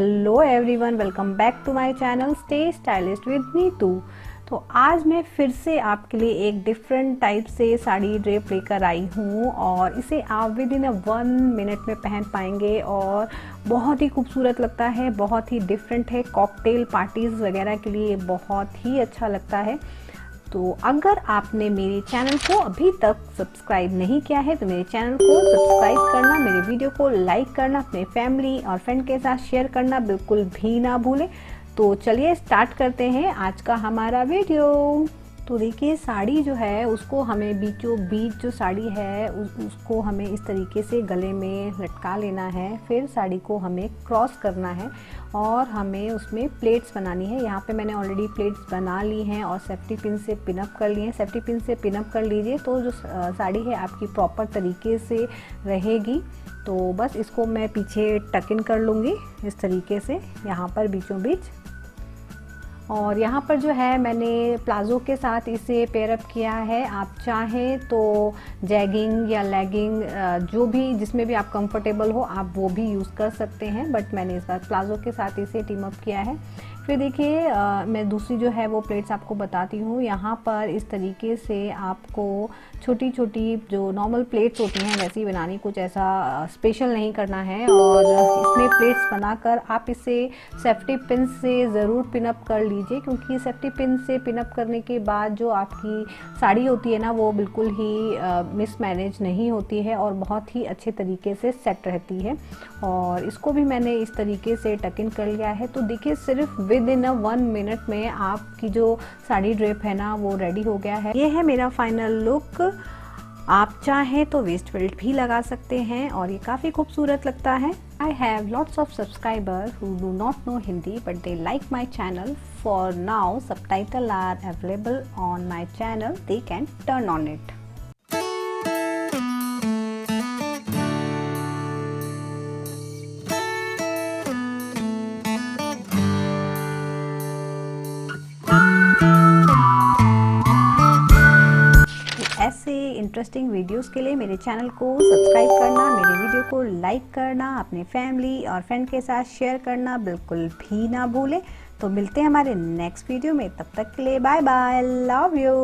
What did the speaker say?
Hello everyone, welcome back to my channel stay stylist with Neetu. तो आज मैं फिर से आपके लिए एक डिफरेंट टाइप से साड़ी ड्रेप लेकर आई हूँ और इसे आप विद इन 1 मिनट में पहन पाएंगे और बहुत ही खूबसूरत लगता है, बहुत ही डिफरेंट है। कॉकटेल पार्टीज़ वगैरह के लिए बहुत ही अच्छा लगता है। तो अगर आपने मेरे चैनल को अभी तक सब्सक्राइब नहीं किया है तो मेरे चैनल को सब्सक्राइब करना, मेरे वीडियो को लाइक करना, अपने फैमिली और फ्रेंड के साथ शेयर करना बिल्कुल भी ना भूलें। तो चलिए स्टार्ट करते हैं आज का हमारा वीडियो। तो देखिए, साड़ी जो है उसको हमें बीचों बीच जो साड़ी है उसको हमें इस तरीके से गले में लटका लेना है। फिर साड़ी को हमें क्रॉस करना है और हमें उसमें प्लेट्स बनानी है। यहाँ पे मैंने ऑलरेडी प्लेट्स बना ली हैं और सेफ्टी पिन से पिनअप कर लिए हैं। सेफ्टी पिन से पिनअप कर लीजिए तो जो साड़ी है आपकी प्रॉपर तरीके से रहेगी। तो बस इसको मैं पीछे टक इन कर लूँगी इस तरीके से यहाँ पर बीचों बीच। और यहाँ पर जो है मैंने प्लाज़ो के साथ इसे पेयरअप किया है। आप चाहें तो जैगिंग या लेगिंग जो भी जिसमें भी आप कंफर्टेबल हो आप वो भी यूज़ कर सकते हैं, बट मैंने इस बार प्लाज़ो के साथ इसे टीम अप किया है। फिर देखिए मैं दूसरी जो है वो प्लेट्स आपको बताती हूँ। यहाँ पर इस तरीके से आपको छोटी छोटी जो नॉर्मल प्लेट्स होती हैं वैसी बनानी, कुछ ऐसा स्पेशल नहीं करना है। और इसमें प्लेट्स बनाकर आप इसे सेफ्टी पिन से ज़रूर पिनअप कर लीजिए, क्योंकि सेफ्टी पिन से पिनअप करने के बाद जो आपकी साड़ी होती है ना वो बिल्कुल ही मिसमैनेज नहीं होती है और बहुत ही अच्छे तरीके से सेट रहती है। और इसको भी मैंने इस तरीके से टक इन कर लिया है। तो देखिए, सिर्फ विद इन 1 मिनट में आपकी जो साड़ी ड्रेप है ना वो रेडी हो गया है। ये है मेरा फाइनल लुक। आप चाहें तो वेस्ट बेल्ट भी लगा सकते हैं और ये काफ़ी खूबसूरत लगता है। I have lots of subscriber who do not know Hindi but they like my channel. For now subtitle are available on my channel, they can turn on it. ऐसे इंटरेस्टिंग वीडियोस के लिए मेरे चैनल को सब्सक्राइब करना, मेरे video को like करना, अपने फैमिली और फ्रेंड के साथ शेयर करना बिल्कुल भी ना भूलें। तो मिलते हैं हमारे नेक्स्ट वीडियो में, तब तक के लिए बाय बाय, लव यू।